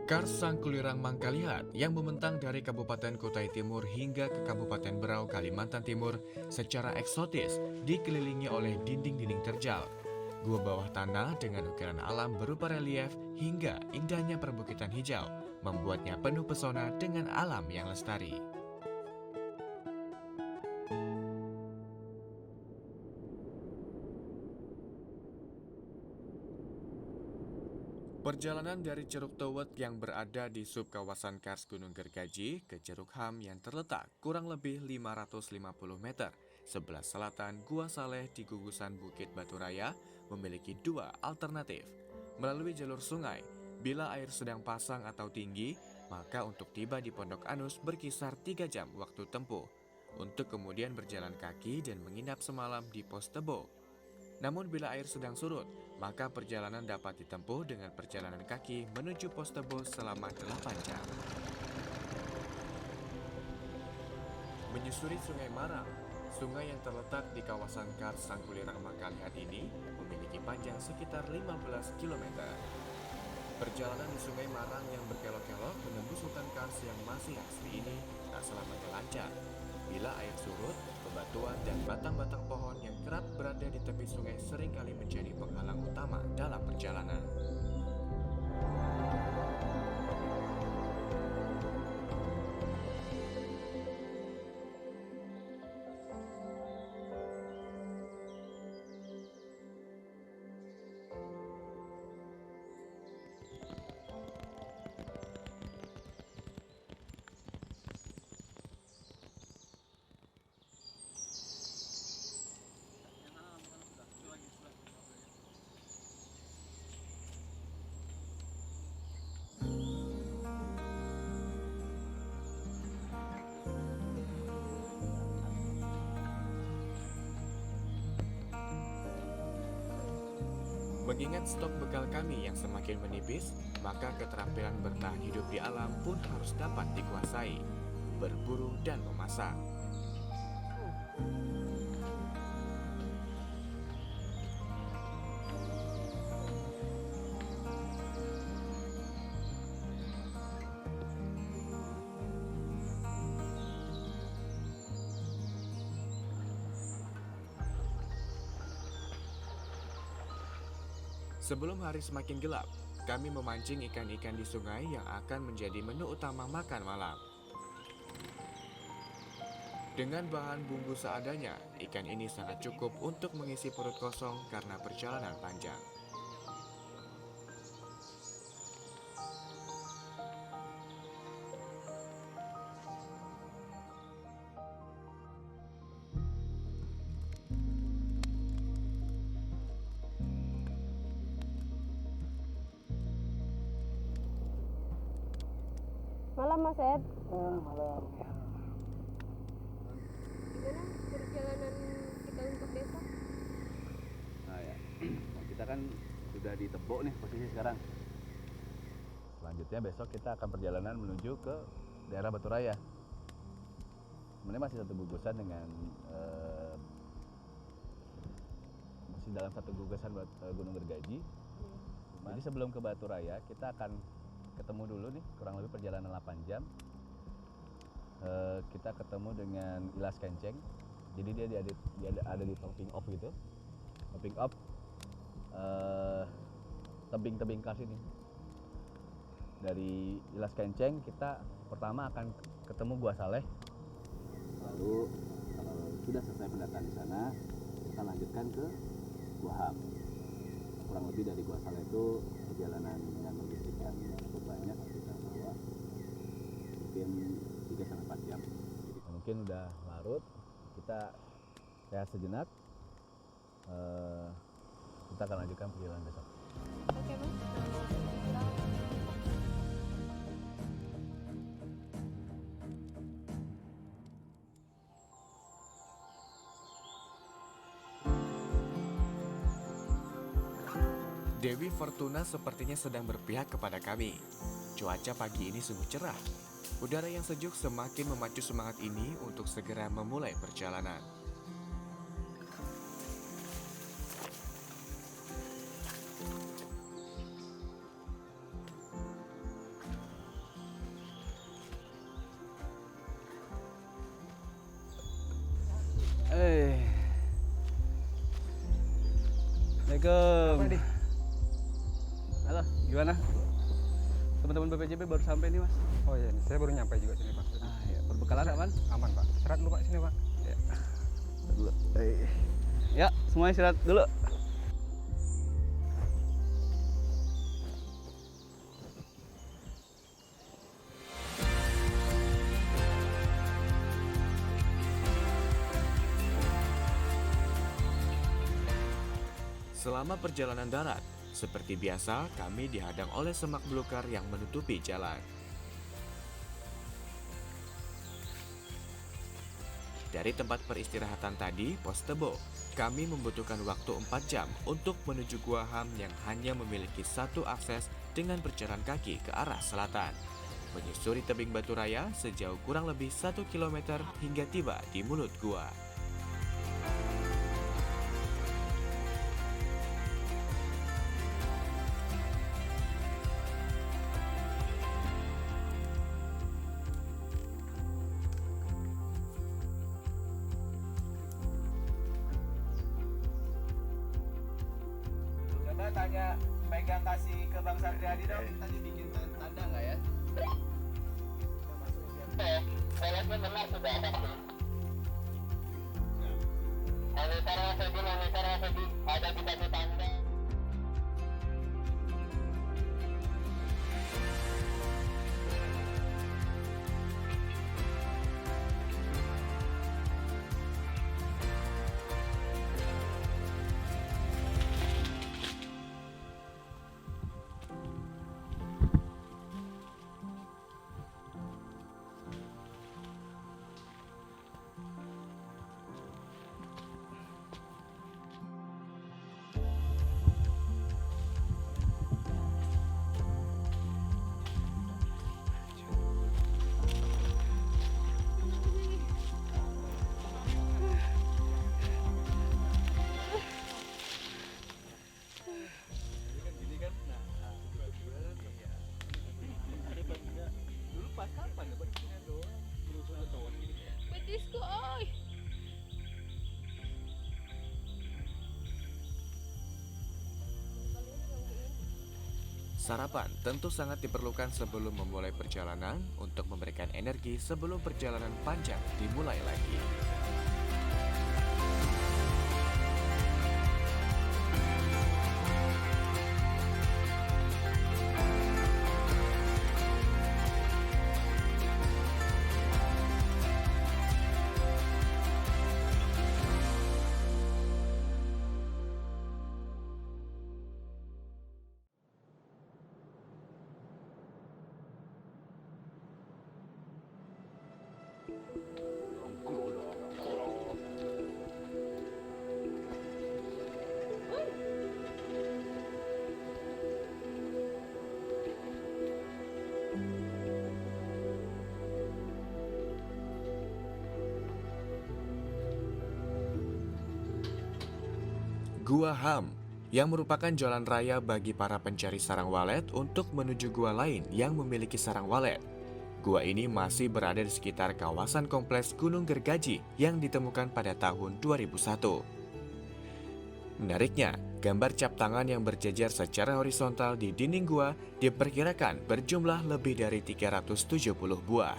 Kars Sangkulirang Mangkalihat yang membentang dari Kabupaten Kutai Timur hingga ke Kabupaten Berau, Kalimantan Timur secara eksotis dikelilingi oleh dinding-dinding terjal, gua bawah tanah dengan ukiran alam berupa relief hingga indahnya perbukitan hijau membuatnya penuh pesona dengan alam yang lestari. Perjalanan dari Ceruk Towet yang berada di subkawasan Kars Gunung Gergaji ke Ceruk Ham yang terletak kurang lebih 550 meter sebelah selatan Gua Saleh di gugusan Bukit Batu Raya memiliki dua alternatif. Melalui jalur sungai, bila air sedang pasang atau tinggi, maka untuk tiba di Pondok Anus berkisar 3 jam waktu tempuh. Untuk kemudian berjalan kaki dan menginap semalam di Pos Tebo. Namun bila air sedang surut, maka perjalanan dapat ditempuh dengan perjalanan kaki menuju Pos Tebo selama 8 jam. Menyusuri Sungai Marang, sungai yang terletak di kawasan Kars Sangkulirang Mangkalihat ini memiliki panjang sekitar 15 km. Perjalanan di Sungai Marang yang berkelok-kelok menembus hutan kars yang masih asli ini tak selamanya lancar. Bila air surut, bebatuan dan batang-batang pohon yang kerap berada di tepi sungai seringkali menjadi penghalang utama dalam perjalanan. Mengingat stok bekal kami yang semakin menipis, maka keterampilan bertahan hidup di alam pun harus dapat dikuasai, berburu dan memasak. Sebelum hari semakin gelap, kami memancing ikan-ikan di sungai yang akan menjadi menu utama makan malam. Dengan bahan bumbu seadanya, ikan ini sangat cukup untuk mengisi perut kosong karena perjalanan panjang. Malam Mas Ed. Malam. Gimana perjalanan kita untuk besok? Nah ya, kita kan sudah di Tebo nih posisi sekarang. Selanjutnya besok kita akan perjalanan menuju ke daerah Batu Raya. Sebenarnya masih satu gugusan dengan masih dalam satu gugusan Gunung Gergaji. Jadi sebelum ke Batu Raya kita akan ketemu dulu nih, kurang lebih perjalanan 8 jam. Kita ketemu dengan Ilas Kenceng. Jadi dia ada di topping off gitu. Topping off tebing-tebing kars ini. Dari Ilas Kenceng kita pertama akan ketemu Gua Saleh. Lalu kalau sudah selesai pendataan di sana, kita lanjutkan ke Gua Ham. Kurang lebih dari Gua Saleh itu perjalanan dengan logistik yang cukup banyak kita bawa, mungkin 3-4 jam. Mungkin udah larut, kita rehat sejenak. Kita akan lanjutkan perjalanan besok. Oke Mas. Dewi Fortuna sepertinya sedang berpihak kepada kami. Cuaca pagi ini sungguh cerah. Udara yang sejuk semakin memacu semangat ini untuk segera memulai perjalanan. Assalamualaikum. Apa, Di? Halo, gimana? Teman-teman BPJB baru sampai nih, Mas. Oh iya, saya baru nyampe juga sini, Pak. Ah, ya, perbekalan aman? Aman, Pak. Istirahat dulu, Pak, sini, Pak. Ya. Dulu. Ya, semuanya istirahat dulu. Selama perjalanan darat, seperti biasa kami dihadang oleh semak belukar yang menutupi jalan. Dari tempat peristirahatan tadi, Pos Tebo, kami membutuhkan waktu 4 jam untuk menuju Gua Ham yang hanya memiliki satu akses dengan berjalan kaki ke arah selatan. Menyusuri tebing batu raya sejauh kurang lebih 1 km hingga tiba di mulut gua. Coba tanya, pegang kasih ke Bang Satriadi dong. Tadi bikin tanda nggak ya? Betisku, oi. Sarapan tentu sangat diperlukan sebelum memulai perjalanan untuk memberikan energi sebelum perjalanan panjang dimulai lagi. Gua Ham, yang merupakan jalan raya bagi para pencari sarang walet untuk menuju gua lain yang memiliki sarang walet. Gua ini masih berada di sekitar kawasan kompleks Gunung Gergaji yang ditemukan pada tahun 2001. Menariknya, gambar cap tangan yang berjejer secara horizontal di dinding gua diperkirakan berjumlah lebih dari 370 buah.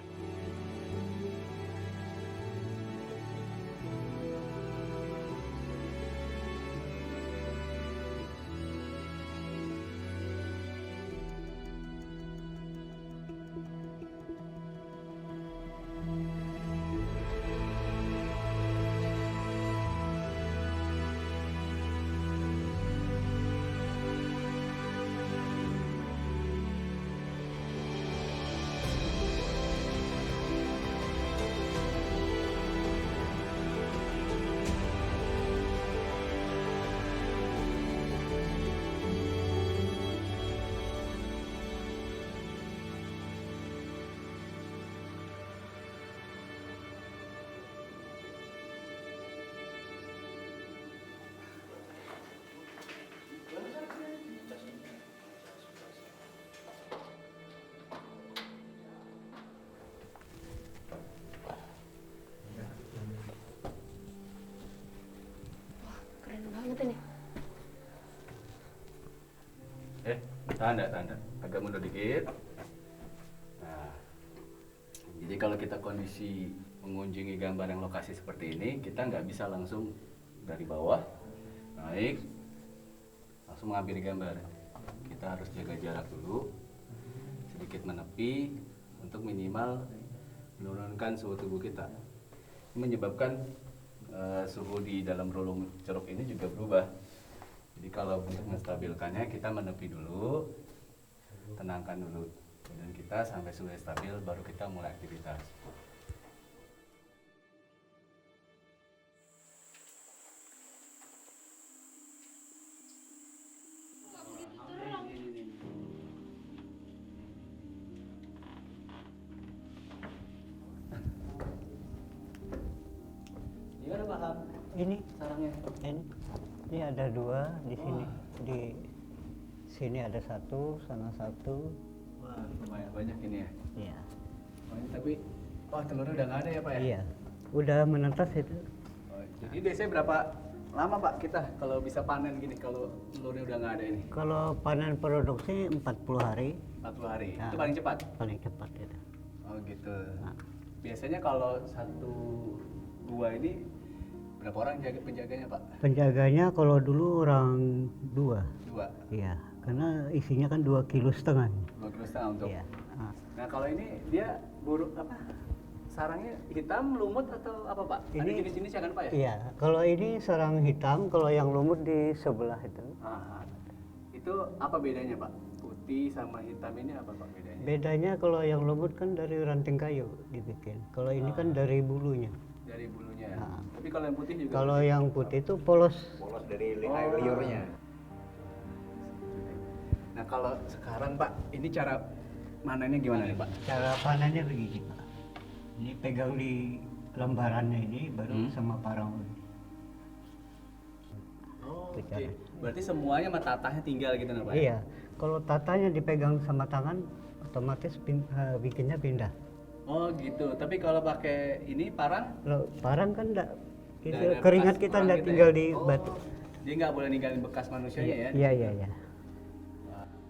Keren banget ini. Tanda. Agak mundur dikit. Nah, jadi kalau kita kondisi mengunjungi gambar yang lokasi seperti ini, kita nggak bisa langsung dari bawah naik, langsung mengambil gambar. Kita harus jaga jarak dulu, sedikit menepi untuk minimal menurunkan suhu tubuh kita. Ini menyebabkan suhu di dalam relung ceruk ini juga berubah. Jadi kalau untuk menstabilkannya kita menepi dulu, tenangkan dulu, dan kita sampai suhu stabil baru kita mulai aktivitas. Gimana Pak Ham? Ini Sarangnya? ini ada 2 di sini. Di sini ada 1, sana 1. Wah, lumayan banyak ini ya. Iya. Oh, ini tapi telurnya udah nggak ada ya Pak ya? Iya. Udah menetas itu. Oh, jadi biasanya berapa lama Pak kita kalau bisa panen gini kalau telurnya udah nggak ada ini? Kalau panen produksi 40 hari 40 hari. Nah. Itu paling cepat? paling cepat itu. Oh gitu. Nah. Biasanya kalau satu gua ini berapa orang penjaganya Pak? Penjaganya kalau dulu orang 2. 2. Iya. Karena isinya kan 2,5 kilo. 2,5 kilo untuk. Iya. Nah, Nah kalau ini dia buruk apa? Sarangnya hitam, lumut atau apa Pak? Ada Ini- jenis-jenisnya kan Pak ya? iya. Kalau ini sarang hitam, kalau yang lumut di sebelah itu. Ah, itu apa bedanya Pak? Putih sama hitam ini apa Pak bedanya? Bedanya kalau yang lumut kan dari ranting kayu dibikin. Kalau ini kan dari bulunya. Dari bulunya. Ah. Tapi kalau yang putih juga. Kalau yang putih itu polos. Polos dari Oh. liurnya. Nah kalau sekarang Pak, ini cara manennya gimana nih Pak? Cara panennya begini Pak. Ini pegang di lembarannya ini baru sama parang ini. Oh, Itu oke. cara. Berarti semuanya sama tatahnya tinggal gitu nah Pak? Iya. Kalau tatanya dipegang sama tangan, otomatis bikinnya pindah. Oh gitu. Tapi kalau pakai ini parang? Kalau parang kan enggak, Nggak ada keringat bekas kita orang enggak gitu tinggal ya? di Oh, batu. Dia nggak boleh ninggalin bekas manusianya ya? Iya, iya, iya.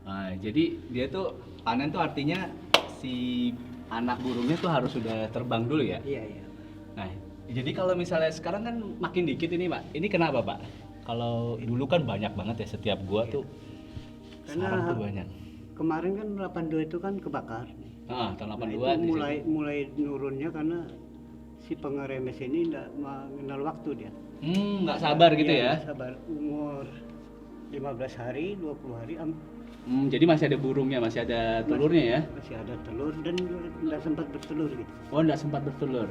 Nah, jadi dia tuh panen tuh artinya si anak burungnya tuh harus sudah terbang dulu ya? Iya, iya. Nah, jadi kalau misalnya sekarang kan makin dikit ini Pak. Ini kenapa Pak? Kalau dulu kan banyak banget ya setiap gua tuh Karena sarang tuh banyak. kemarin kan 82 itu kan kebakar. Ah, tahun Nah, 82 itu di mulai sini. mulai nurunnya karena si pengeremes ini enggak mengenal waktu dia. Nggak sabar gitu Iya, ya? nggak sabar. Umur 15 hari, 20 hari Jadi masih ada burungnya, masih ada telurnya ya? masih ada telur dan nggak sempat bertelur gitu. Oh, nggak sempat bertelur.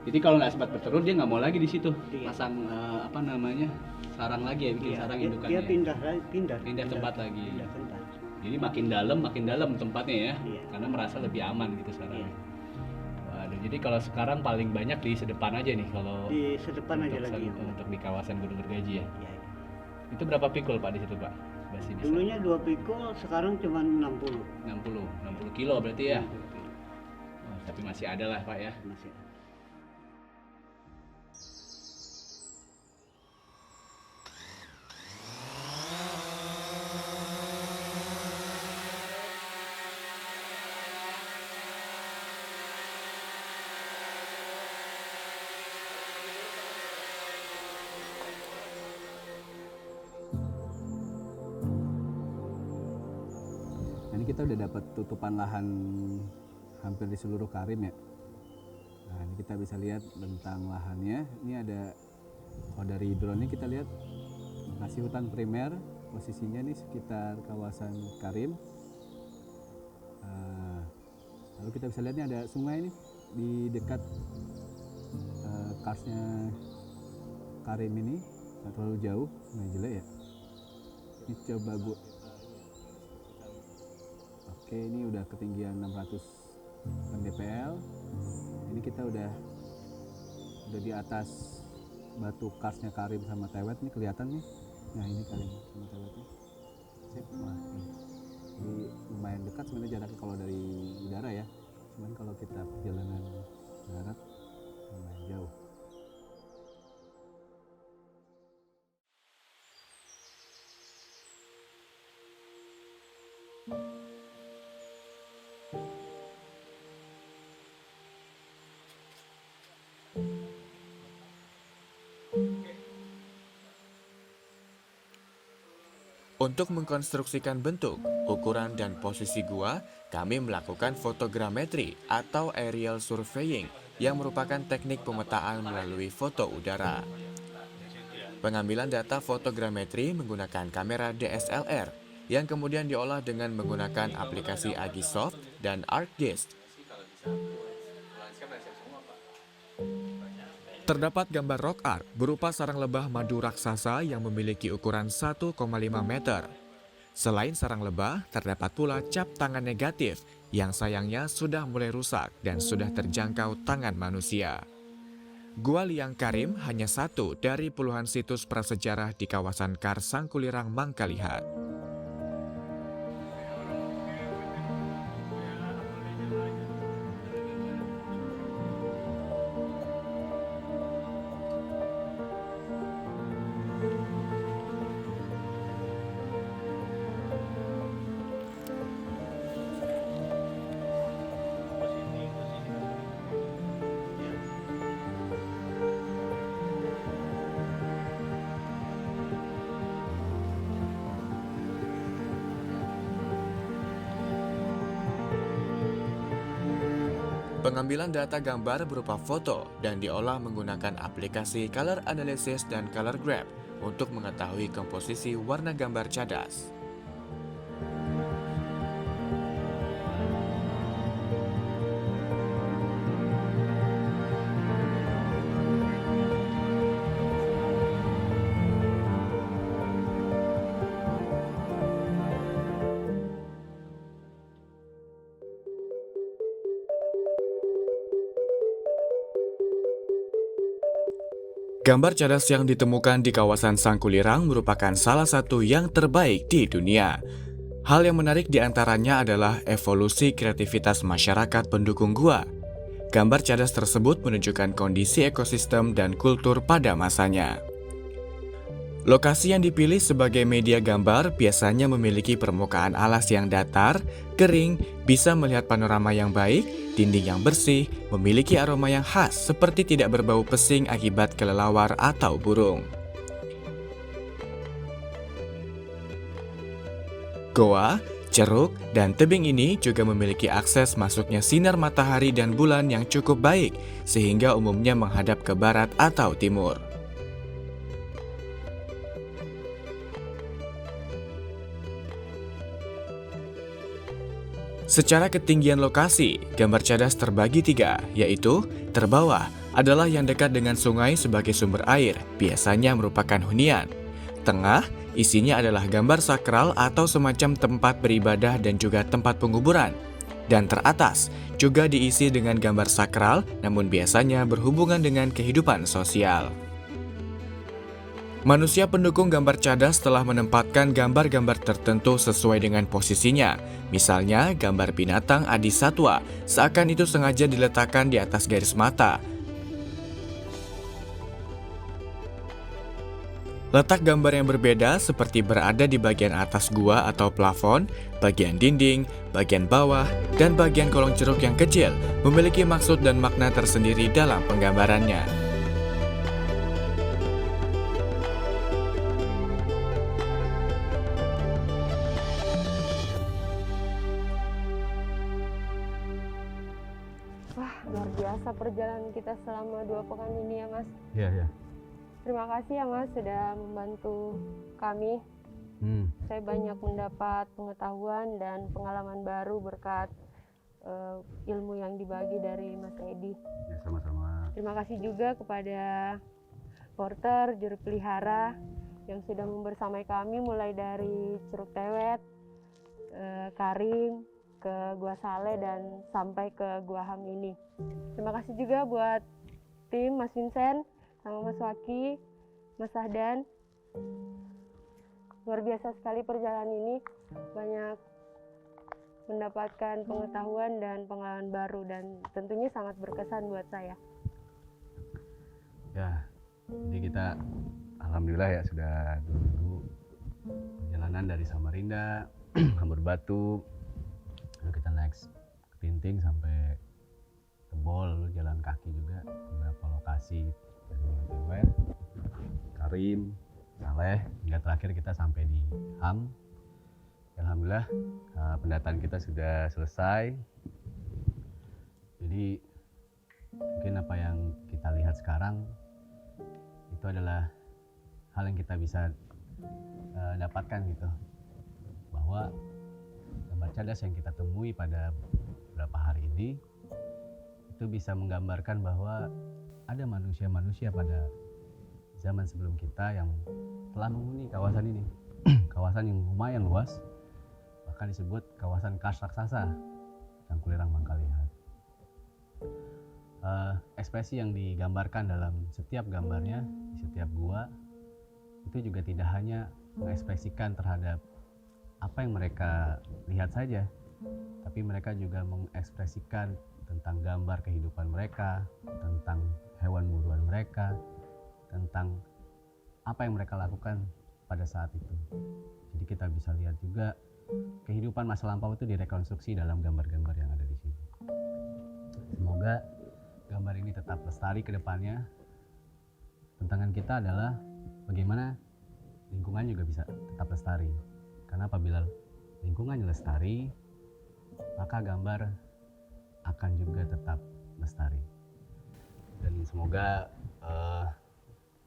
Jadi kalau nggak sempat bertelur dia nggak mau lagi di situ Iya. pasang apa namanya sarang lagi ya, bikin Iya, sarang dia, indukannya. dia ya? pindah tempat lagi. Pindah tempat. Jadi makin dalam tempatnya ya, Iya. karena merasa lebih aman gitu sarangnya. Iya. Waduh, jadi kalau sekarang paling banyak di sedepan aja nih kalau Di sedepan aja untuk, lagi. untuk di kawasan Gunung Gergaji ya. Iya, iya. Itu berapa pikul Pak di situ Pak? Masih bisa. Dulunya 2 pikul, sekarang cuma 60. 60 kilo berarti ya. 60 kilo. Oh, tapi masih ada lah Pak ya. Masih ada. Ini kita udah dapat tutupan lahan hampir di seluruh Karim ya. Nah, ini kita bisa lihat bentang lahannya. Ini ada, kalau dari drone ini kita lihat masih hutan primer, posisinya nih sekitar kawasan Karim. Lalu kita bisa lihat nih ada sungai nih di dekat karsnya Karim ini, nggak terlalu jauh, Sungai Jelek ya. Ini coba Oke, ini udah ketinggian 600 mdpl. Ini kita udah di atas batu karsnya Karim sama Tewet nih, kelihatan nih. Nah, ini Karim sama Tewetnya. Sip. Wah, ini. Jadi lumayan dekat sebenarnya jaraknya kalau dari udara ya. Cuman kalau kita perjalanan darat lumayan jauh. Untuk mengkonstruksikan bentuk, ukuran, dan posisi gua, kami melakukan fotogrametri atau aerial surveying yang merupakan teknik pemetaan melalui foto udara. Pengambilan data fotogrametri menggunakan kamera DSLR yang kemudian diolah dengan menggunakan aplikasi Agisoft dan ArcGIS. Terdapat gambar rock art berupa sarang lebah madu raksasa yang memiliki ukuran 1,5 meter. Selain sarang lebah, terdapat pula cap tangan negatif yang sayangnya sudah mulai rusak dan sudah terjangkau tangan manusia. Gua Liang Karim hanya satu dari puluhan situs prasejarah di kawasan Kars Sangkulirang Mangkalihat. Pengambilan data gambar berupa foto dan diolah menggunakan aplikasi Color Analysis dan Color Grab untuk mengetahui komposisi warna gambar cadas. Gambar cadas yang ditemukan di kawasan Sangkulirang merupakan salah satu yang terbaik di dunia. Hal yang menarik di antaranya adalah evolusi kreativitas masyarakat pendukung gua. Gambar cadas tersebut menunjukkan kondisi ekosistem dan kultur pada masanya. Lokasi yang dipilih sebagai media gambar biasanya memiliki permukaan alas yang datar, kering, bisa melihat panorama yang baik, dinding yang bersih, memiliki aroma yang khas seperti tidak berbau pesing akibat kelelawar atau burung. Goa, ceruk, dan tebing ini juga memiliki akses masuknya sinar matahari dan bulan yang cukup baik, sehingga umumnya menghadap ke barat atau timur. Secara ketinggian lokasi, gambar cadas terbagi tiga, yaitu terbawah adalah yang dekat dengan sungai sebagai sumber air, biasanya merupakan hunian. Tengah, isinya adalah gambar sakral atau semacam tempat beribadah dan juga tempat penguburan. Dan teratas, juga diisi dengan gambar sakral, namun biasanya berhubungan dengan kehidupan sosial. Manusia pendukung gambar cadas telah menempatkan gambar-gambar tertentu sesuai dengan posisinya. Misalnya, gambar binatang adisatwa, seakan itu sengaja diletakkan di atas garis mata. Letak gambar yang berbeda seperti berada di bagian atas gua atau plafon, bagian dinding, bagian bawah, dan bagian kolong ceruk yang kecil memiliki maksud dan makna tersendiri dalam penggambarannya. Wah, luar biasa perjalanan kita selama 2 pekan ini ya Mas. Iya. Terima kasih ya Mas sudah membantu kami. Saya banyak mendapat pengetahuan dan pengalaman baru berkat ilmu yang dibagi dari Mas Edi. Ya, sama-sama. Terima kasih juga kepada porter, juru pelihara yang sudah membersamai kami mulai dari Curug Tewet, Karim, ke Gua Saleh dan sampai ke Gua Ham ini. Terima kasih juga buat tim Mas Vincent sama Mas Waki, Mas Sahdan. Luar biasa sekali perjalanan ini, banyak mendapatkan pengetahuan dan pengalaman baru dan tentunya sangat berkesan buat saya. Ya, jadi kita alhamdulillah ya sudah 2 minggu perjalanan dari Samarinda, Hambur Batu, lalu kita naik ke Tinting sampai Tebol, lalu jalan kaki juga beberapa lokasi dari Tewet. Karim, Saleh, hingga terakhir kita sampai di HAM. Alhamdulillah pendataan kita sudah selesai. Jadi mungkin apa yang kita lihat sekarang itu adalah hal yang kita bisa dapatkan gitu, bahwa gambar cadas yang kita temui pada beberapa hari ini itu bisa menggambarkan bahwa ada manusia-manusia pada zaman sebelum kita yang telah menghuni kawasan ini. Kawasan yang lumayan luas, bahkan disebut kawasan Kars Raksasa, Sangkulirang Mangkalihat. Ekspresi yang digambarkan dalam setiap gambarnya, di setiap gua, itu juga tidak hanya mengekspresikan terhadap apa yang mereka lihat saja, tapi mereka juga mengekspresikan tentang gambar kehidupan mereka, tentang hewan buruan mereka, tentang apa yang mereka lakukan pada saat itu. Jadi kita bisa lihat juga kehidupan masa lampau itu direkonstruksi dalam gambar-gambar yang ada di sini. Semoga gambar ini tetap lestari ke depannya. Tantangan kita adalah bagaimana lingkungan juga bisa tetap lestari. Karena apabila lingkungannya lestari, maka gambar akan juga tetap lestari. Dan semoga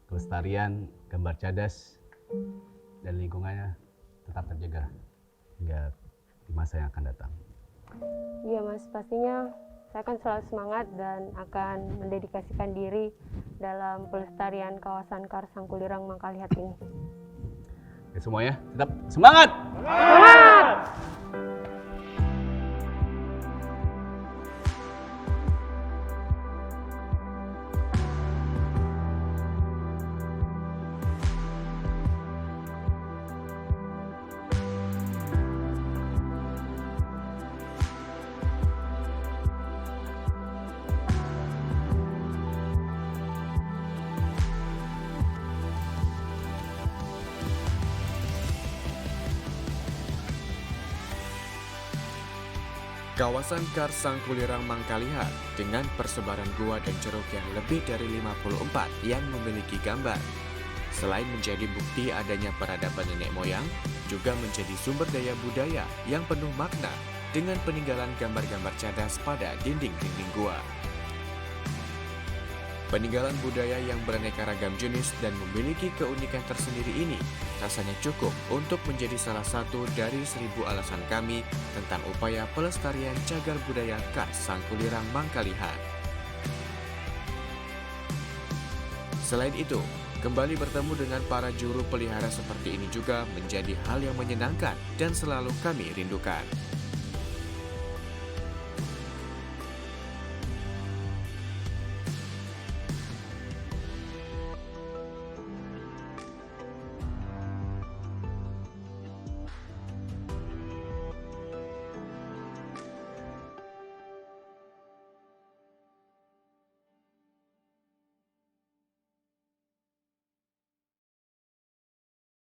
kelestarian gambar cadas dan lingkungannya tetap terjaga hingga di masa yang akan datang. Iya Mas, pastinya saya akan selalu semangat dan akan mendedikasikan diri dalam pelestarian kawasan Kars Sangkulirang Mangkalihat ini. Ya, semuanya tetap semangat! Semangat! Kawasan Kars Sangkulirang Mangkalihat dengan persebaran gua dan ceruk yang lebih dari 54 yang memiliki gambar. Selain menjadi bukti adanya peradaban nenek moyang, juga menjadi sumber daya budaya yang penuh makna dengan peninggalan gambar-gambar cadas pada dinding-dinding gua. Peninggalan budaya yang beraneka ragam jenis dan memiliki keunikan tersendiri ini rasanya cukup untuk menjadi salah satu dari 1000 alasan kami tentang upaya pelestarian cagar budaya Kars Sangkulirang Mangkalihat. Selain itu, kembali bertemu dengan para juru pelihara seperti ini juga menjadi hal yang menyenangkan dan selalu kami rindukan.